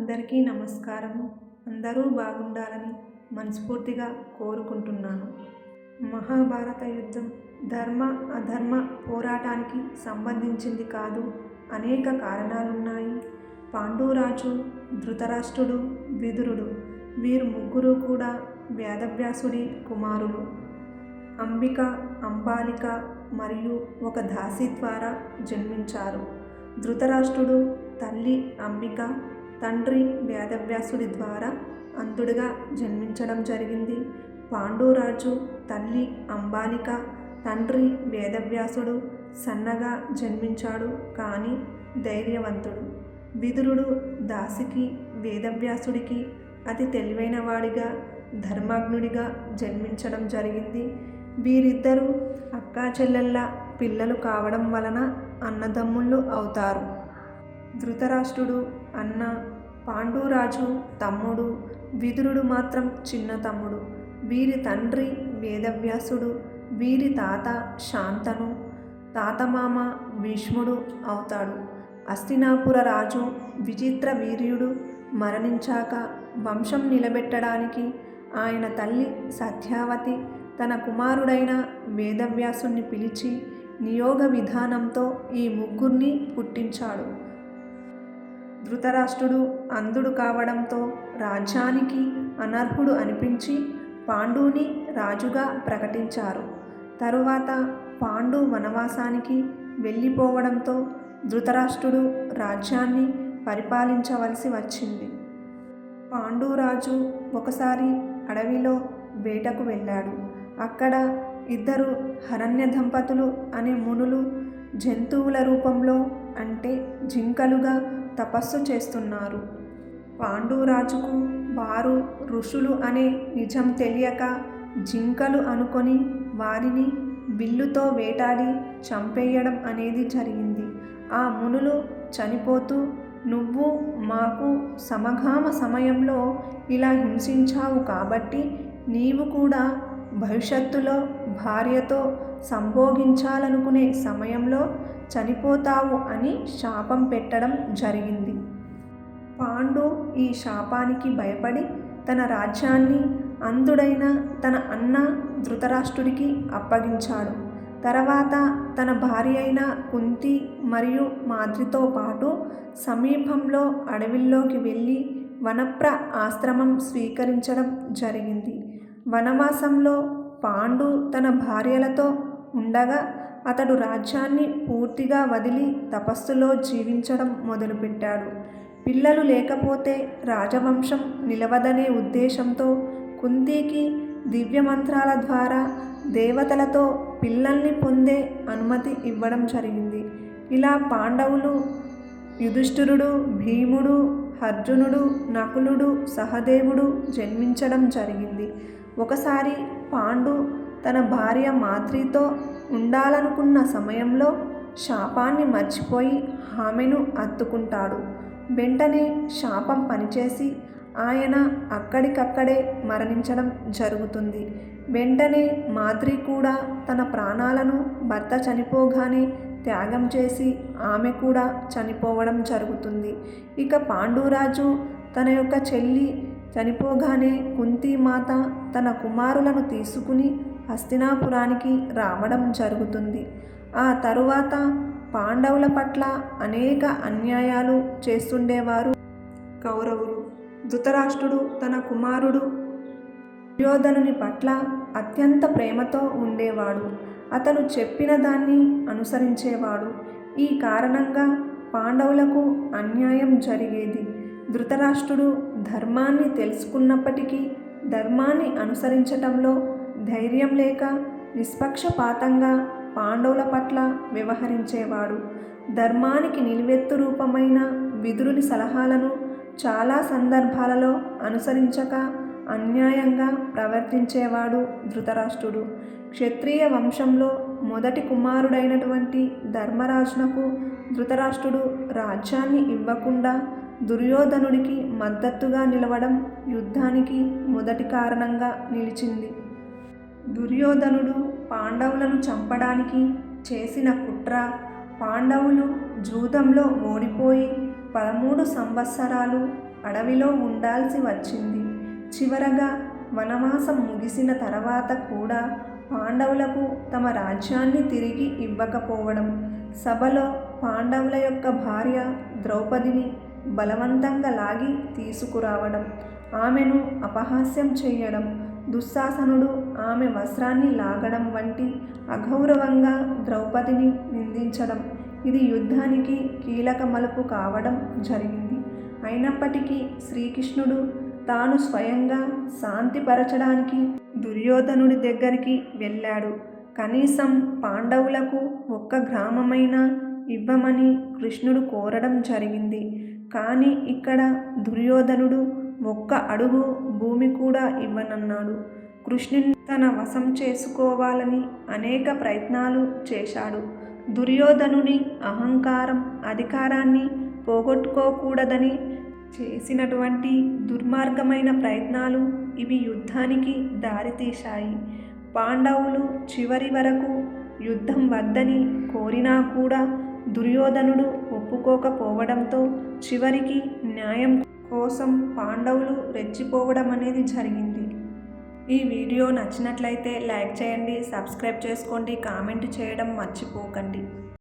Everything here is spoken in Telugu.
అందరికీ నమస్కారము. అందరూ బాగుండాలని మనస్ఫూర్తిగా కోరుకుంటున్నాను. మహాభారత యుద్ధం ధర్మ అధర్మ పోరాటానికి సంబంధించింది కాదు. అనేక కారణాలున్నాయి. పాండురాజు, ధృతరాష్ట్రుడు, విదురుడు వీరు ముగ్గురు కూడా వేదవ్యాసుడి కుమారులు. అంబిక, అంబాలిక మరియు ఒక దాసి ద్వారా జన్మించారు. ధృతరాష్ట్రుడు తల్లి అంబిక, తండ్రి వేదవ్యాసుడి ద్వారా అంధుడిగా జన్మించడం జరిగింది. పాండురాజు తల్లి అంబాలిక, తండ్రి వేదవ్యాసుడు సన్నగా జన్మించాడు కానీ ధైర్యవంతుడు. విదురుడు దాసికి, వేదవ్యాసుడికి అతి తెలివైన వాడిగా, ధర్మజ్ఞుడిగా జన్మించడం జరిగింది. వీరిద్దరూ అక్కా చెల్లెళ్ళ పిల్లలు కావడం వలన అన్నదమ్ముళ్ళు అవుతారు. ధృతరాష్ట్రుడు అన్న, పాండురాజు తమ్ముడు, విదురుడు మాత్రం చిన్న తమ్ముడు. వీరి తండ్రి వేదవ్యాసుడు, వీరి తాత శాంతను, తాతమామ భీష్ముడు అవుతాడు. హస్తినాపుర రాజు విచిత్ర వీర్యుడు మరణించాక వంశం నిలబెట్టడానికి ఆయన తల్లి సత్యవతి తన కుమారుడైన వేదవ్యాసుని పిలిచి నియోగ విధానంతో ఈ ముగ్గురిని పుట్టించాడు. ధృతరాష్ట్రుడు అంధుడు కావడంతో రాజ్యానికి అనర్హుడు అనిపించి పాండుని రాజుగా ప్రకటించారు. తరువాత పాండు వనవాసానికి వెళ్ళిపోవడంతో ధృతరాష్ట్రుడు రాజ్యాన్ని పరిపాలించవలసి వచ్చింది. పాండురాజు ఒకసారి అడవిలో వేటకు వెళ్ళాడు. అక్కడ ఇద్దరు హిరణ్య దంపతులు అనే మునులు జంతువుల రూపంలో అంటే జింకలుగా తపస్సు చేస్తున్నారు. పాండురాజుకు వారు ఋషులు అనే నిజం తెలియక జింకలు అనుకొని వారిని విల్లుతో వేటాడి చంపేయడం అనేది జరిగింది. ఆ మునులు చనిపోతూ, నువ్వు మాకు సమగామ సమయంలో ఇలా హింసించావు కాబట్టి నీవు కూడా భవిష్యత్తులో భార్యతో సంభోగించాలనుకునే సమయంలో చనిపోతావు అని శాపం పెట్టడం జరిగింది. పాండు ఈ శాపానికి భయపడి తన రాజ్యాన్ని అంధుడైన తన అన్న ధృతరాష్ట్రుడికి అప్పగించాడు. తర్వాత తన భార్య అయిన కుంతి మరియు మాద్రితో పాటు సమీపంలో అడవిల్లోకి వెళ్ళి వనప్ర ఆశ్రమం స్వీకరించడం జరిగింది. వనవాసంలో పాండు తన భార్యలతో ఉండగా అతడు రాజ్యాన్ని పూర్తిగా వదిలి తపస్సులో జీవించడం మొదలుపెట్టాడు. పిల్లలు లేకపోతే రాజవంశం నిలవదనే ఉద్దేశంతో కుంతికి దివ్యమంత్రాల ద్వారా దేవతలతో పిల్లల్ని పొందే అనుమతి ఇవ్వడం జరిగింది. ఇలా పాండవులు యుధిష్ఠిరుడు, భీముడు, అర్జునుడు, నకులుడు, సహదేవుడు జన్మించడం జరిగింది. ఒకసారి పాండు తన భార్య మాద్రితో ఉండాలనుకున్న సమయంలో శాపాన్ని మర్చిపోయి ఆమెను అత్తుకుంటాడు. వెంటనే శాపం పనిచేసి ఆయన అక్కడికక్కడే మరణించడం జరుగుతుంది. వెంటనే మాద్రి కూడా తన ప్రాణాలను భర్త చనిపోగానే త్యాగం చేసి ఆమె కూడా చనిపోవడం జరుగుతుంది. ఇక పాండురాజు తన యొక్క చెల్లి చనిపోగానే కుంతిమాత తన కుమారులను తీసుకుని హస్తినాపురానికి రావడం జరుగుతుంది. ఆ తరువాత పాండవుల పట్ల అనేక అన్యాయాలు చేస్తుండేవారు కౌరవులు. ధృతరాష్ట్రుడు తన కుమారుడు దుర్యోధనుని పట్ల అత్యంత ప్రేమతో ఉండేవాడు. అతను చెప్పిన దాన్ని అనుసరించేవాడు. ఈ కారణంగా పాండవులకు అన్యాయం జరిగేది. ధృతరాష్ట్రుడు ధర్మాన్ని తెలుసుకున్నప్పటికీ ధర్మాన్ని అనుసరించటంలో ధైర్యం లేక నిష్పక్షపాతంగా పాండవుల పట్ల వ్యవహరించేవాడు. ధర్మానికి నిలువెత్తు రూపమైన విదురుని సలహాలను చాలా సందర్భాలలో అనుసరించక అన్యాయంగా ప్రవర్తించేవాడు ధృతరాష్ట్రుడు. క్షత్రియ వంశంలో మొదటి కుమారుడైనటువంటి ధర్మరాజునకు ధృతరాష్ట్రుడు రాజ్యాన్ని ఇవ్వకుండా దుర్యోధనుడికి మద్దతుగా నిలవడం యుద్ధానికి మొదటి కారణంగా నిలిచింది. దుర్యోధనుడు పాండవులను చంపడానికి చేసిన కుట్ర, పాండవులు జూదంలో ఓడిపోయి 13 సంవత్సరాలు అడవిలో ఉండాల్సి వచ్చింది. చివరగా వనవాసం ముగిసిన తర్వాత కూడా పాండవులకు తమ రాజ్యాన్ని తిరిగి ఇవ్వకపోవడం, సభలో పాండవుల యొక్క భార్య ద్రౌపదిని బలవంతంగా లాగి తీసుకురావడం, ఆమెను అపహాస్యం చేయడం, దుశ్శాసనుడు ఆమె వస్త్రాన్ని లాగడం వంటి అగౌరవంగా ద్రౌపదిని నిందించడం, ఇది యుద్ధానికి కీలక మలుపు కావడం జరిగింది. అయినప్పటికీ శ్రీకృష్ణుడు తాను స్వయంగా శాంతిపరచడానికి దుర్యోధనుడి దగ్గరికి వెళ్ళాడు. కనీసం పాండవులకు ఒక్క గ్రామమైనా ఇవ్వమని కృష్ణుడు కోరడం జరిగింది. కానీ ఇక్కడ దుర్యోధనుడు ఒక్క అడుగు భూమి కూడా ఇవ్వనన్నాడు. కృష్ణుని తన వశం చేసుకోవాలని అనేక ప్రయత్నాలు చేశాడు. దుర్యోధనుని అహంకారం, అధికారాన్ని పోగొట్టుకోకూడదని చేసినటువంటి దుర్మార్గమైన ప్రయత్నాలు ఇవి యుద్ధానికి దారితీశాయి. పాండవులు చివరి వరకు యుద్ధం వద్దని కోరినా కూడా దుర్యోధనుడు ఒప్పుకోకపోవడంతో చివరికి న్యాయం కోసం పాండవులు రెచ్చిపోవడం అనేది జరిగింది. ఈ వీడియో నచ్చినట్లయితే లైక్ చేయండి, సబ్స్క్రైబ్ చేసుకోండి, కామెంట్ చేయడం మర్చిపోకండి.